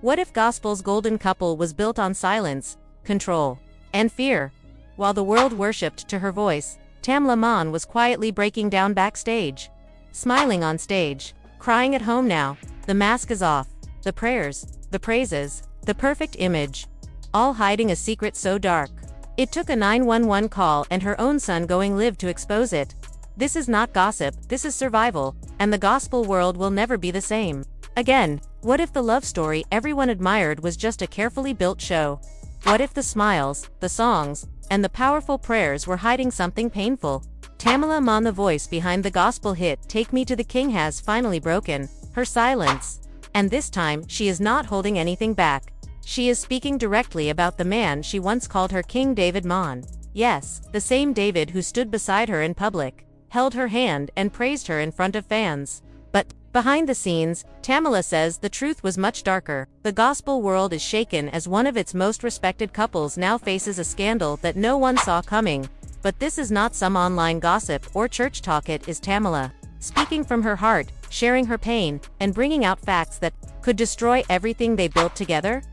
What if gospel's golden couple was built on silence, control, and fear? While the world worshipped to her voice, Tamela Mann was quietly breaking down backstage. Smiling on stage, crying at home now. The mask is off. The prayers, the praises, the perfect image. All hiding a secret so dark. It took a 911 call and her own son going live to expose it. This is not gossip, this is survival, and the gospel world will never be the same again. What if the love story everyone admired was just a carefully built show? What if the smiles, the songs, and the powerful prayers were hiding something painful? Tamela Mann, the voice behind the gospel hit Take Me to the King, has finally broken her silence. And this time, she is not holding anything back. She is speaking directly about the man she once called her king, David Mann. Yes, the same David who stood beside her in public, held her hand, and praised her in front of fans. But behind the scenes, Tamela says the truth was much darker. The gospel world is shaken as one of its most respected couples now faces a scandal that no one saw coming. But this is not some online gossip or church talk. It is Tamela, speaking from her heart, sharing her pain, and bringing out facts that could destroy everything they built together.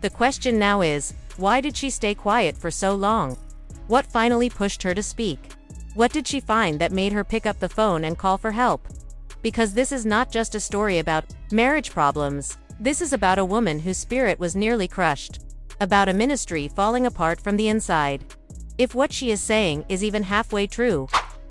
The question now is, why did she stay quiet for so long? What finally pushed her to speak? What did she find that made her pick up the phone and call for help? Because this is not just a story about marriage problems. This is about a woman whose spirit was nearly crushed. About a ministry falling apart from the inside. If what she is saying is even halfway true,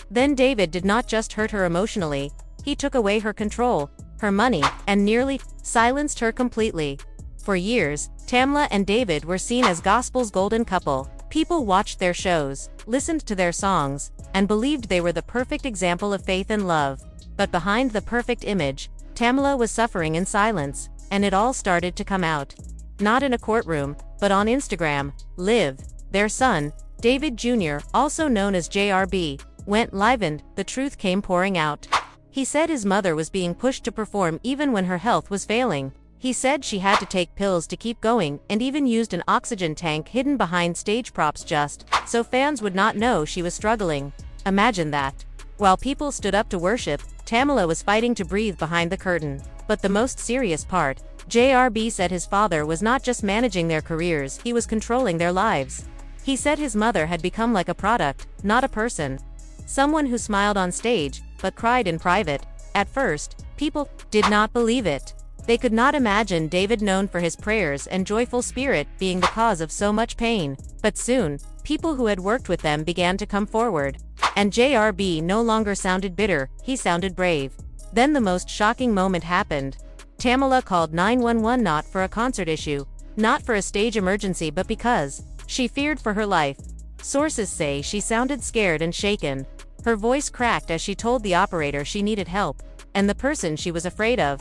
then David did not just hurt her emotionally, he took away her control, her money, and nearly silenced her completely. For years, Tamela and David were seen as gospel's golden couple. People watched their shows, listened to their songs, and believed they were the perfect example of faith and love. But behind the perfect image, Tamela was suffering in silence, and it all started to come out. Not in a courtroom, but on Instagram. Live, their son, David Jr., also known as JRB, went live and the truth came pouring out. He said his mother was being pushed to perform even when her health was failing. He said she had to take pills to keep going and even used an oxygen tank hidden behind stage props just so fans would not know she was struggling. Imagine that. While people stood up to worship, Tamela was fighting to breathe behind the curtain. But the most serious part, JRB said his father was not just managing their careers, he was controlling their lives. He said his mother had become like a product, not a person. Someone who smiled on stage, but cried in private. At first, people did not believe it. They could not imagine David, known for his prayers and joyful spirit, being the cause of so much pain. But soon, people who had worked with them began to come forward. And JRB no longer sounded bitter, he sounded brave. Then the most shocking moment happened. Tamela called 911 not for a concert issue, not for a stage emergency, but because she feared for her life. Sources say she sounded scared and shaken. Her voice cracked as she told the operator she needed help, and the person she was afraid of,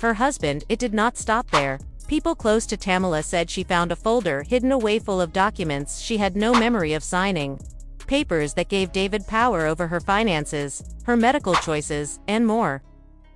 her husband. It did not stop there. People close to Tamela said she found a folder hidden away full of documents she had no memory of signing. Papers that gave David power over her finances, her medical choices, and more.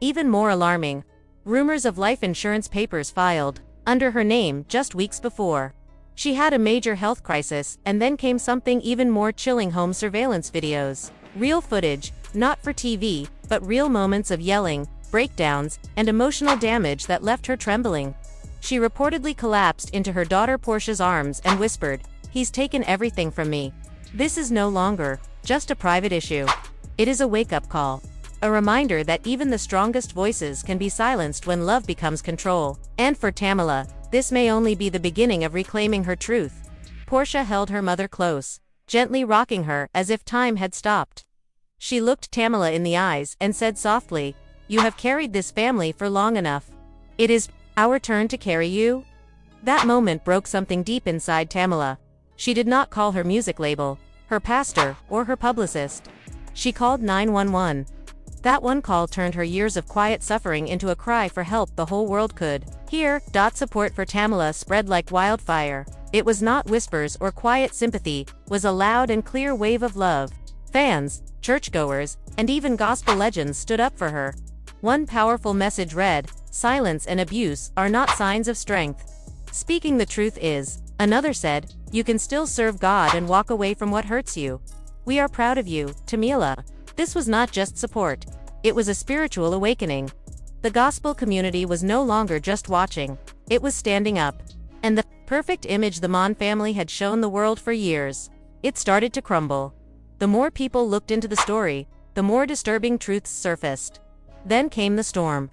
Even more alarming, rumors of life insurance papers filed under her name just weeks before. She had a major health crisis, and then came something even more chilling: home surveillance videos. Real footage, not for TV, but real moments of yelling, breakdowns, and emotional damage that left her trembling. She reportedly collapsed into her daughter Portia's arms and whispered, "He's taken everything from me." This is no longer just a private issue. It is a wake-up call. A reminder that even the strongest voices can be silenced when love becomes control. And for Tamela, this may only be the beginning of reclaiming her truth. Portia held her mother close, gently rocking her as if time had stopped. She looked Tamela in the eyes and said softly, "You have carried this family for long enough. It is our turn to carry you." That moment broke something deep inside Tamela. She did not call her music label, her pastor, or her publicist. She called 911. That one call turned her years of quiet suffering into a cry for help the whole world could hear. Support for Tamela spread like wildfire. It was not whispers or quiet sympathy, was a loud and clear wave of love. Fans, churchgoers, and even gospel legends stood up for her. One powerful message read, "Silence and abuse are not signs of strength. Speaking the truth is." Another said, "You can still serve God and walk away from what hurts you. We are proud of you, Tamela." This was not just support. It was a spiritual awakening. The gospel community was no longer just watching. It was standing up. And the perfect image the Mann family had shown the world for years. It started to crumble. The more people looked into the story, the more disturbing truths surfaced. Then came the storm.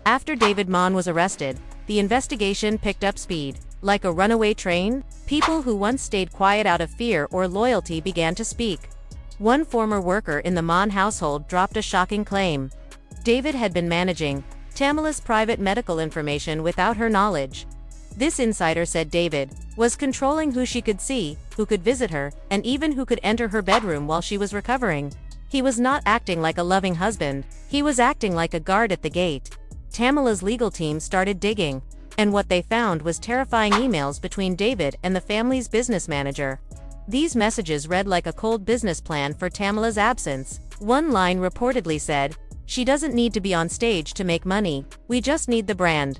After David Mann was arrested, the investigation picked up speed. Like a runaway train, people who once stayed quiet out of fear or loyalty began to speak. One former worker in the Mann household dropped a shocking claim. David had been managing Tamela's private medical information without her knowledge. This insider said David was controlling who she could see, who could visit her, and even who could enter her bedroom while she was recovering. He was not acting like a loving husband, he was acting like a guard at the gate. Tamela's legal team started digging, and what they found was terrifying emails between David and the family's business manager. These messages read like a cold business plan for Tamela's absence. One line reportedly said, "She doesn't need to be on stage to make money, we just need the brand."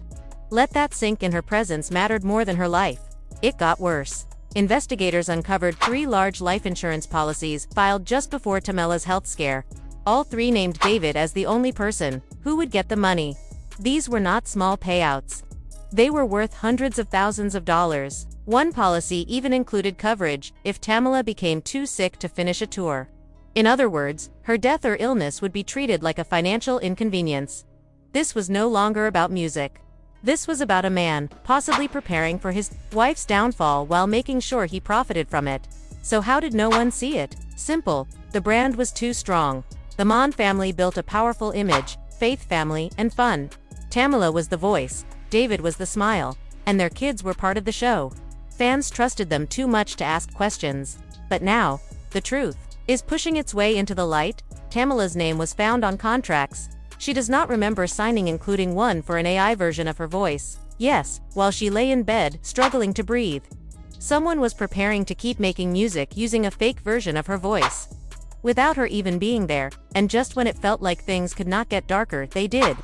Let that sink in. Her presence mattered more than her life. It got worse. Investigators uncovered 3 large life insurance policies filed just before Tamela's health scare. All 3 named David as the only person who would get the money. These were not small payouts. They were worth hundreds of thousands of dollars. One policy even included coverage if Tamela became too sick to finish a tour. In other words, her death or illness would be treated like a financial inconvenience. This was no longer about music. This was about a man, possibly preparing for his wife's downfall while making sure he profited from it. So how did no one see it? Simple, the brand was too strong. The Mann family built a powerful image, faith, family, and fun. Tamela was the voice, David was the smile, and their kids were part of the show. Fans trusted them too much to ask questions. But now, the truth is pushing its way into the light. Tamela's name was found on contracts she does not remember signing, including one for an AI version of her voice. Yes, while she lay in bed, struggling to breathe. Someone was preparing to keep making music using a fake version of her voice. Without her even being there, and just when it felt like things could not get darker, they did.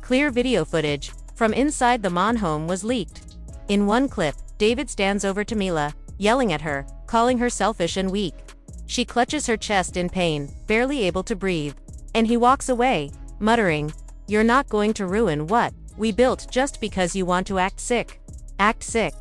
Clear video footage from inside the Mann home was leaked. In one clip, David stands over Tamela, yelling at her, calling her selfish and weak. She clutches her chest in pain, barely able to breathe. And he walks away, muttering, "You're not going to ruin what we built just because you want to act sick." Act sick.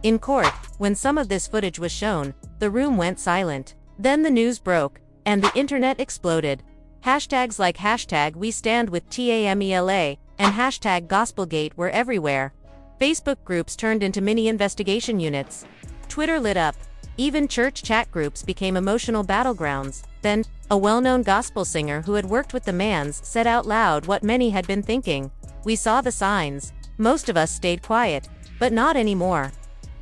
In court, when some of this footage was shown, the room went silent. Then the news broke, and the internet exploded. Hashtags like #WeStandWithTamela and #GospelGate were everywhere. Facebook groups turned into mini investigation units. Twitter lit up. Even church chat groups became emotional battlegrounds. Then, a well-known gospel singer who had worked with the Manns said out loud what many had been thinking. "We saw the signs. Most of us stayed quiet. But not anymore."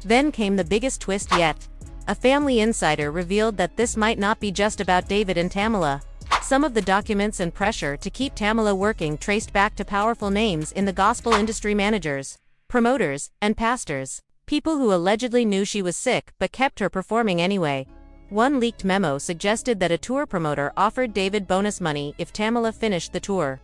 Then came the biggest twist yet. A family insider revealed that this might not be just about David and Tamela. Some of the documents and pressure to keep Tamela working traced back to powerful names in the gospel industry: managers, promoters, and pastors. People who allegedly knew she was sick but kept her performing anyway. One leaked memo suggested that a tour promoter offered David bonus money if Tamela finished the tour,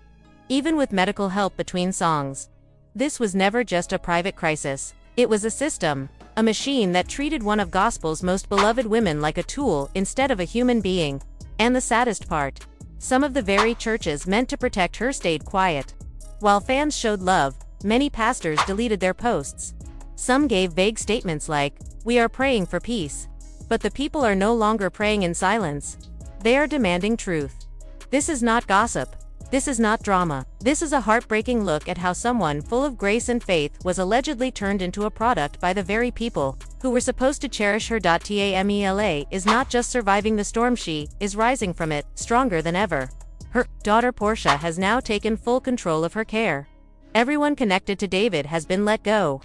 even with medical help between songs. This was never just a private crisis. It was a system, a machine that treated one of gospel's most beloved women like a tool instead of a human being. And the saddest part, some of the very churches meant to protect her stayed quiet. While fans showed love, many pastors deleted their posts. Some gave vague statements like, "We are praying for peace." But the people are no longer praying in silence. They are demanding truth. This is not gossip. This is not drama. This is a heartbreaking look at how someone full of grace and faith was allegedly turned into a product by the very people who were supposed to cherish her. Tamela is not just surviving the storm, she is rising from it, stronger than ever. Her daughter Portia has now taken full control of her care. Everyone connected to David has been let go.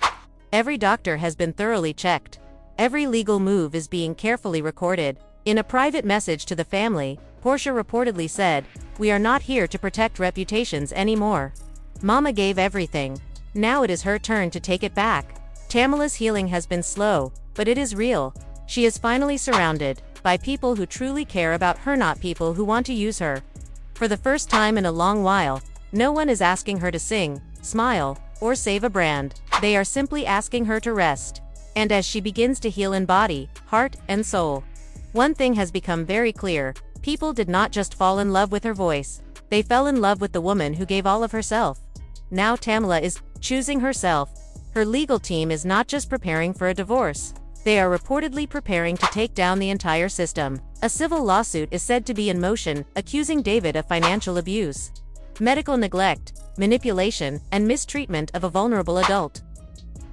Every doctor has been thoroughly checked. Every legal move is being carefully recorded. In a private message to the family, Portia reportedly said, "We are not here to protect reputations anymore. Mama gave everything. Now it is her turn to take it back." Tamela's healing has been slow, but it is real. She is finally surrounded by people who truly care about her, not people who want to use her. For the first time in a long while, no one is asking her to sing, smile, or save a brand. They are simply asking her to rest. And as she begins to heal in body, heart, and soul, one thing has become very clear: people did not just fall in love with her voice, they fell in love with the woman who gave all of herself. Now Tamela is choosing herself. Her legal team is not just preparing for a divorce. They are reportedly preparing to take down the entire system. A civil lawsuit is said to be in motion, accusing David of financial abuse, medical neglect, manipulation, and mistreatment of a vulnerable adult.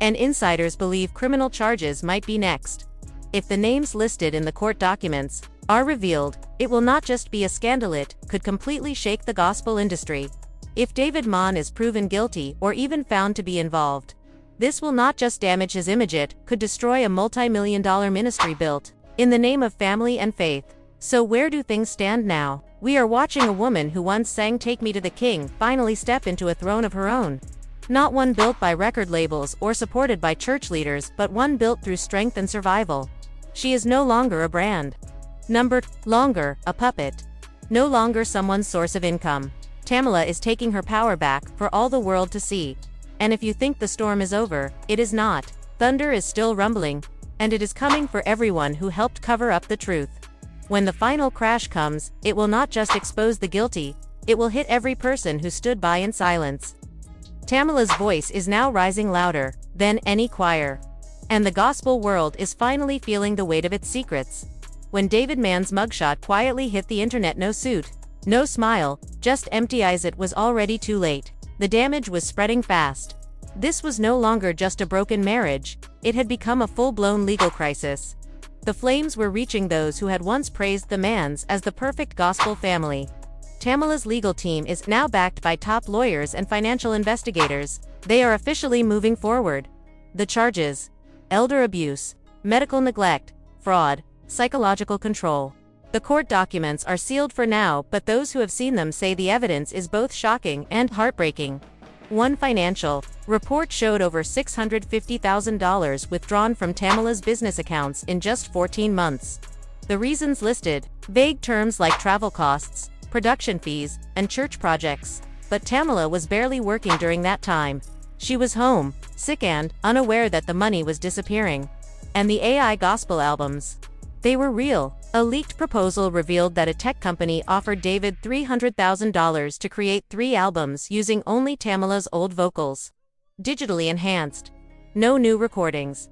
And insiders believe criminal charges might be next. If the names listed in the court documents are revealed, it will not just be a scandal, it could completely shake the gospel industry. If David Mann is proven guilty or even found to be involved, this will not just damage his image, it could destroy a multi-million-dollar ministry built in the name of family and faith. So where do things stand now? We are watching a woman who once sang "Take Me to the King" finally step into a throne of her own. Not one built by record labels or supported by church leaders, but one built through strength and survival. She is no longer a brand. Longer a puppet. No longer someone's source of income. Tamela is taking her power back for all the world to see. And if you think the storm is over, it is not. Thunder is still rumbling, and it is coming for everyone who helped cover up the truth. When the final crash comes, it will not just expose the guilty, it will hit every person who stood by in silence. Tamela's voice is now rising louder than any choir. And the gospel world is finally feeling the weight of its secrets. When David Mann's mugshot quietly hit the internet, no suit, no smile, just empty eyes, it was already too late. The damage was spreading fast. This was no longer just a broken marriage, it had become a full-blown legal crisis. The flames were reaching those who had once praised the Manns as the perfect gospel family. Tamela's legal team is now backed by top lawyers and financial investigators. They are officially moving forward. The charges: elder abuse, medical neglect, fraud, psychological control. The court documents are sealed for now, but those who have seen them say the evidence is both shocking and heartbreaking. One financial report showed over $650,000 withdrawn from Tamela's business accounts in just 14 months. The reasons listed: vague terms like travel costs, production fees, and church projects. But Tamela was barely working during that time. She was home, sick and unaware that the money was disappearing. And the AI gospel albums, they were real. A leaked proposal revealed that a tech company offered David $300,000 to create 3 albums using only Tamela's old vocals. Digitally enhanced. No new recordings.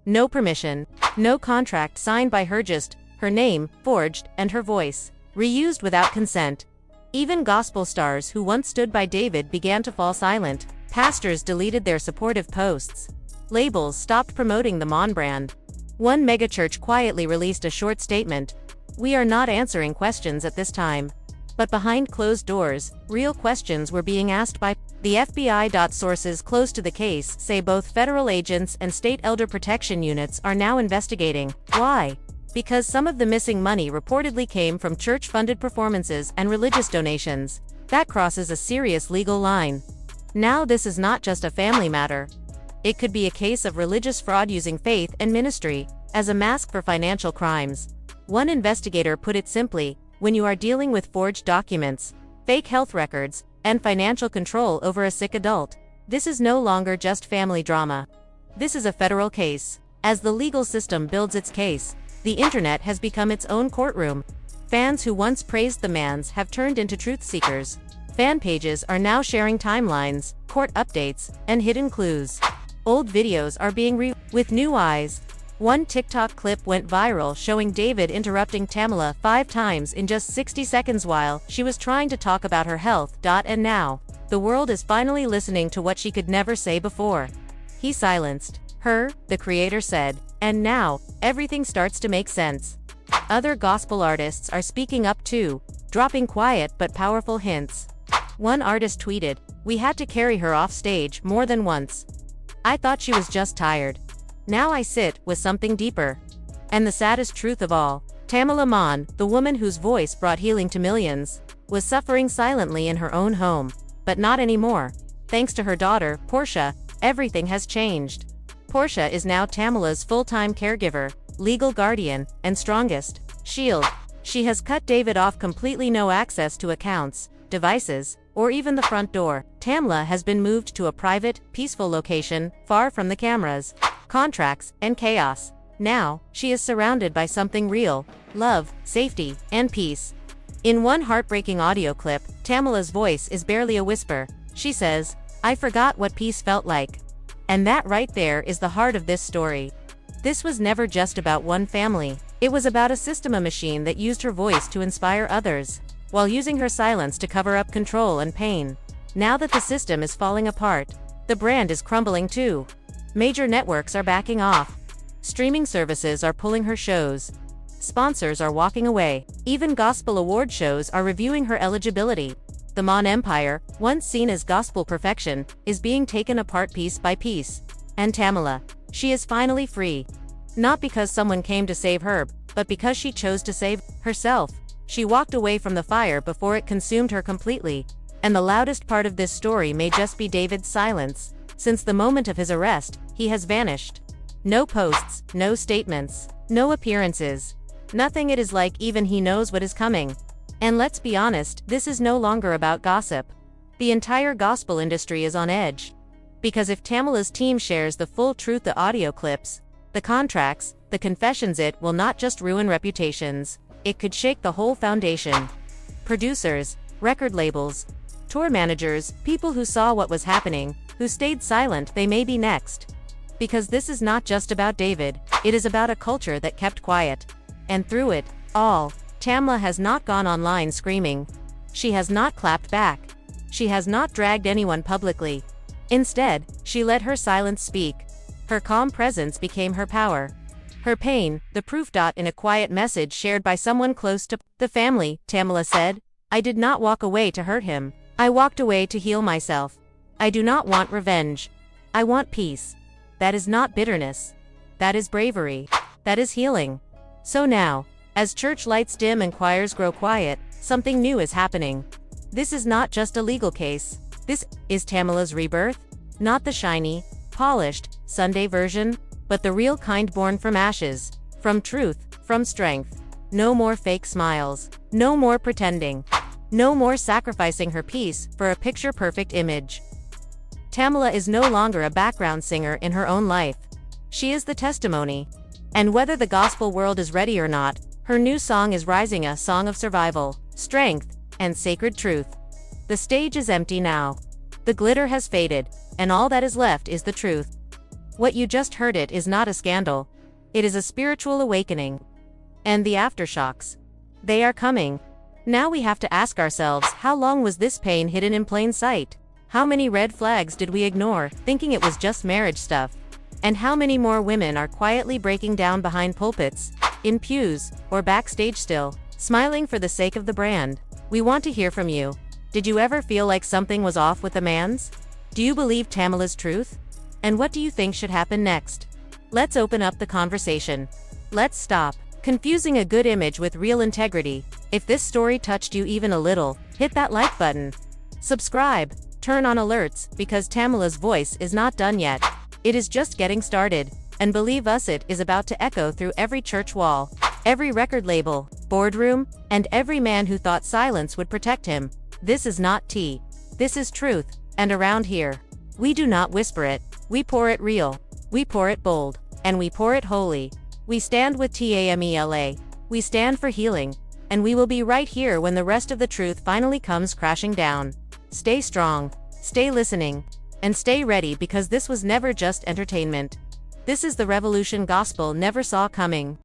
No permission. No contract signed by her, just her name, forged, and her voice, reused without consent. Even gospel stars who once stood by David began to fall silent. Pastors deleted their supportive posts. Labels stopped promoting the Mann brand. One megachurch quietly released a short statement: "We are not answering questions at this time." But behind closed doors, real questions were being asked by the FBI. Sources close to the case say both federal agents and state elder protection units are now investigating. Why? Because some of the missing money reportedly came from church-funded performances and religious donations. That crosses a serious legal line. Now this is not just a family matter. It could be a case of religious fraud using faith and ministry as a mask for financial crimes. One investigator put it simply: when you are dealing with forged documents, fake health records, and financial control over a sick adult, this is no longer just family drama. This is a federal case. As the legal system builds its case, the internet has become its own courtroom. Fans who once praised the Manns have turned into truth seekers. Fan pages are now sharing timelines, court updates, and hidden clues. Old videos are being with new eyes. One TikTok clip went viral showing David interrupting Tamela 5 times in just 60 seconds while she was trying to talk about her health. And now, the world is finally listening to what she could never say before. He silenced her, the creator said, and now, everything starts to make sense. Other gospel artists are speaking up too, dropping quiet but powerful hints. One artist tweeted, "We had to carry her off stage more than once. I thought she was just tired. Now I sit with something deeper." And the saddest truth of all, Tamela Mann, the woman whose voice brought healing to millions, was suffering silently in her own home. But not anymore. Thanks to her daughter, Portia, everything has changed. Portia is now Tamela's full-time caregiver, legal guardian, and strongest shield. She has cut David off completely, no access to accounts, devices, or even the front door. Tamela has been moved to a private, peaceful location, far from the cameras, contracts, and chaos. Now, she is surrounded by something real: love, safety, and peace. In one heartbreaking audio clip, Tamela's voice is barely a whisper. She says, "I forgot what peace felt like." And that right there is the heart of this story. This was never just about one family. It was about a system, a machine that used her voice to inspire others, while using her silence to cover up control and pain. Now that the system is falling apart, the brand is crumbling too. Major networks are backing off. Streaming services are pulling her shows. Sponsors are walking away. Even gospel award shows are reviewing her eligibility. The Mann empire, once seen as gospel perfection, is being taken apart piece by piece. And Tamela, she is finally free. Not because someone came to save her, but because she chose to save herself. She walked away from the fire before it consumed her completely. And the loudest part of this story may just be David's silence. Since the moment of his arrest, he has vanished. No posts, no statements, no appearances. Nothing. It is like even he knows what is coming. And let's be honest, this is no longer about gossip. The entire gospel industry is on edge. Because if Tamela's team shares the full truth, the audio clips, the contracts, the confessions, it will not just ruin reputations. It could shake the whole foundation. Producers, record labels, tour managers, people who saw what was happening, who stayed silent, they may be next. Because this is not just about David, it is about a culture that kept quiet. And through it all, Tamela has not gone online screaming. She has not clapped back. She has not dragged anyone publicly. Instead, she let her silence speak. Her calm presence became her power. Her pain, the proof. In a quiet message shared by someone close to the family, Tamela said, "I did not walk away to hurt him. I walked away to heal myself. I do not want revenge. I want peace. That is not bitterness. That is bravery. That is healing." So now, as church lights dim and choirs grow quiet, something new is happening. This is not just a legal case. This is Tamela's rebirth. Not the shiny, polished, Sunday version, but the real kind, born from ashes, from truth, from strength. No more fake smiles. No more pretending. No more sacrificing her peace for a picture-perfect image. Tamela is no longer a background singer in her own life. She is the testimony. And whether the gospel world is ready or not, her new song is rising, a song of survival, strength, and sacred truth. The stage is empty now. The glitter has faded, and all that is left is the truth. What you just heard, it is not a scandal. It is a spiritual awakening. And the aftershocks, they are coming. Now we have to ask ourselves, how long was this pain hidden in plain sight? How many red flags did we ignore, thinking it was just marriage stuff? And how many more women are quietly breaking down behind pulpits, in pews, or backstage still, smiling for the sake of the brand? We want to hear from you. Did you ever feel like something was off with the Manns? Do you believe Tamela's truth? And what do you think should happen next? Let's open up the conversation. Let's stop confusing a good image with real integrity. If this story touched you even a little, hit that like button. Subscribe, turn on alerts, because Tamela's voice is not done yet. It is just getting started, and believe us, it is about to echo through every church wall, every record label, boardroom, and every man who thought silence would protect him. This is not tea. This is truth, and around here, we do not whisper it. We pour it real. We pour it bold, and we pour it holy. We stand with Tamela. We stand for healing, and we will be right here when the rest of the truth finally comes crashing down. Stay strong, stay listening, and stay ready, because this was never just entertainment. This is the revolution gospel never saw coming.